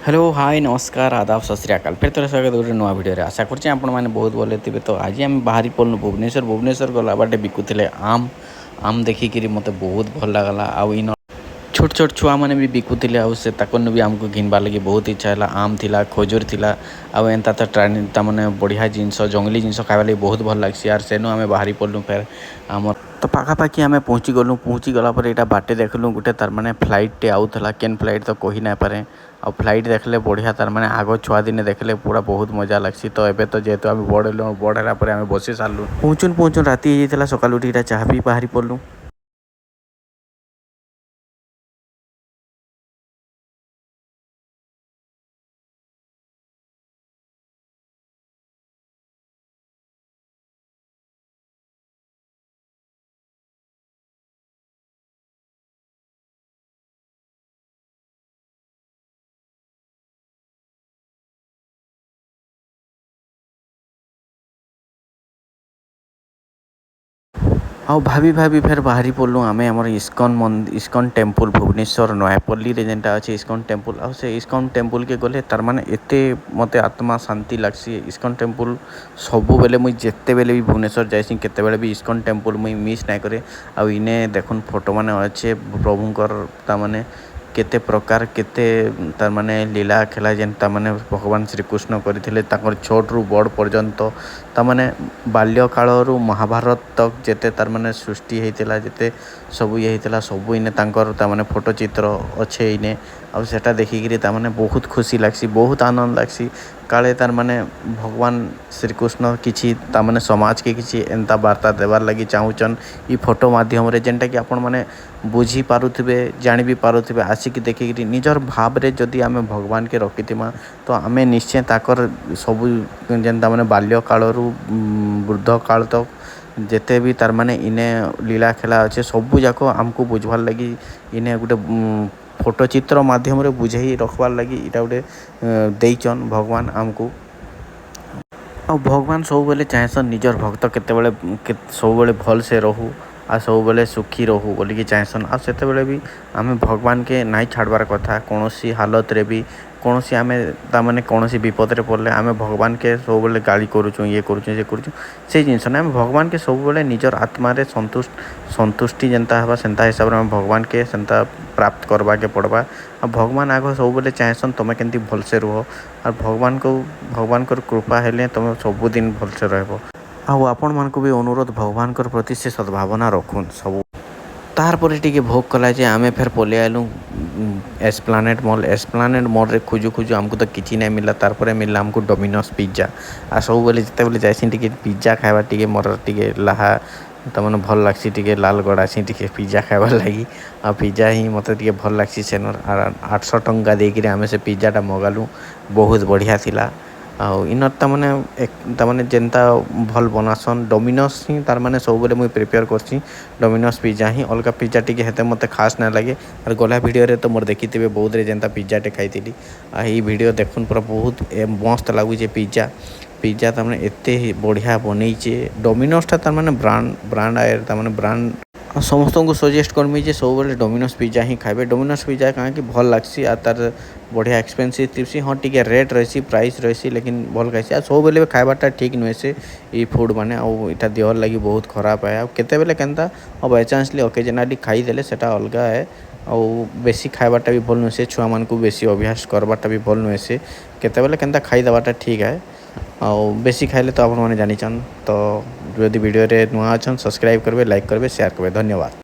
Hello hi नमस्कार आदाब सत श्री अकाल फिर थोड़ा स्वागत गोटे नुआ भिडियो आशा करछे आपण मैंने बहुत भले थे। तो आज आम बाहरी पड़ू भुवनेश्वर गला बाटे बिकुले आम आम देखिकी मत बहुत भल लगला। इन छोट छोट छुआ मैंने भी बिकुले आकन भी आमको घिनबार लगे बहुत इच्छा है। आम थिला खजूर थिला आंता तो ताने बढ़िया जिनस जंगली जिनस खावा लगे बहुत भल लगे। यार सेनु आम बाहरी पड़लु फेर आम तो पाखापाखि आम पहुँची गलापर यहाँ बाटे देखलु गोटे तार मैंने फ्लाइटे आउला केन फ्लाइट तो कही ना पारे आ फ्लाइट देखले बढ़िया तार मैंने आग छुआ दिने देखले पूरा बहुत मजा लग्सी। तो एबे तो जेहेतु आम बड़ है आम बसी सारू पहुँचुन राति होता सकाल उठी चाह पी बाहरी पड़लु। आ भाभी फिर बाहरी पड़लु आम आम इस्कन टेम्पल भुवनेश्वर नयापल्ली जेनटा अच्छे इस्कन टेम्पल आ से इस्कन टेम्पल के गले तार माने एते मते आत्मा शांति लगसी। इस्कन टेम्पल सबु बेले मुई जेते बेले भी भुवनेश्वर जाइसी केते बेले भी इस्कन टेम्पल मुई मिस ना करे। आ इने देखुन फोटो माने अच्छे प्रभुंकर ता माने केते प्रकार केते तार माने लीला खेला जेन ता माने भगवान श्रीकृष्ण करथिले ताकर छोट रु बड़ पर्यंत ता माने बाल्य कालरू महाभारत तक जेते तार माने सृष्टि हेतिला जेते सबु ये हेतिला सबु इने तांकर ता माने फोटो चित्र अच्छे इने आ सेटा देखिकी ता माने बहुत खुशी लागसी बहुत आनंद लागसी। काले तार माने भगवान श्रीकृष्ण किछि ता माने समाज के किछि एंता वार्ता देवार लगी चाहूचन ई फोटो माध्यम रे जेनटा कि आपण माने बुझी पारुथिबे जानि भी पारुथिबे आसिक देखिकी निजर भाव रे जदि आमे भगवान के रखितिमा तो आमे निश्चय ताकर सबु जेनता माने बाल्य कालरू वृद्ध काल तक जेते भी तार माने इने लीला खेला अच्छे सबू जाक आमको बुझवार लगी इने गोटे फोटो चित्र माध्यम रे बुझे रखबार लगी इटा गोटे देइचन भगवान आमको। आ भगवान सब बेले चाहेसन निजर भक्त केते सब बेले भल से रहू आ सब बेले सुखी रहू बोलिकी चाहेसन। आ सेते बेले भी आमे भगवान के नाई छाड़बार कथा कौनसी हालत रे भी कौनसी आमे ता माने कौनसी विपद रे पड़ले आमे भगवान के सब बेले गाली करूछु ये करूछु से करूछु से जिनस ना भगवान के सब बेले निजर आत्मा रे संतुष्टि जेनता हवा सेंता हिसाब रे भगवान के सेंता प्राप्त करबा के पड़बा। आ भगवान आगो सब बेले चाहेसन तुम केंती भल से रुह और भगवान को कृपा हेले तुम सबुदिन भल से रहबो। आ आपण मानक भी अनुरोध भगवान कर प्रति से सद्भावना रखुन सब तार पर टिके भोग कला जे आमे फिर पले आलु एस्प्लानेड मॉल रे खोजु खोजु आमको तो किछि नहीं मिला तार पर मिलला हमको डोमिनोज पिज्जा आ सब बेले जते बेले जाइसिन टिके पिज्जा खाइबा टिके मोर टिके लाहा तमने भल लागसी टिके लालगड़ आसी टिके पिज्जा खाइबा लगी आ पिज्जा ही मते टिके भल लागसी सेनर 800 टंका देकी आमे से पिज्जाटा मगालु बहुत बढ़िया थिला। आ इनर तमने जेनता भल बनासन डोमिनोज ही तार माने सब बेले मुई प्रिपेयर करसी डोमिनोज पिज्जा ही अलगा पिज्जा टिके हेते मते खास ना लगे। और गला वीडियो रे तो मोर देखिथिबे बहुत रे जेनता पिज्जा टे खाइतिली आ ई वीडियो देखुन पूरा बहुत मस्त लागु जे पिज्जा तार माने एते बढ़िया बनैचे डोमिनोज ता तार माने ब्रांड आयर तार माने ब्रांड समस्त को सजेस्ट करमी जे सब बेले डोमिनोज पिज्जा ही खाइबे। डोमिनोज पिज्जा कहाँ कि भल लागसी आ तार बढ़िया एक्सपेंसिव थी हाँ टिके रेट रही प्राइस रही लेकिन भल खाइसी आ सब बेले खाइबाटा ठीक नुहे से ई फूड माने आटा देहर लगी बहुत खराब है। केते बेले केनता और बाय चांसली ओकेजनली खाईदेले सेटा अलगा है आ बेसी खाइबाटा भी भल नुहे से छुआ मान को बेसी अभ्यास करबाटा भी भल नुहे से केते बेले केनता खाईदेबाटा ठीक है आ बेसी खाइले तो आपण माने जानिचन। तो जदि वीडियो रे नुआ अछन सब्सक्राइब करबे लाइक करबे शेयर करबे धन्यवाद।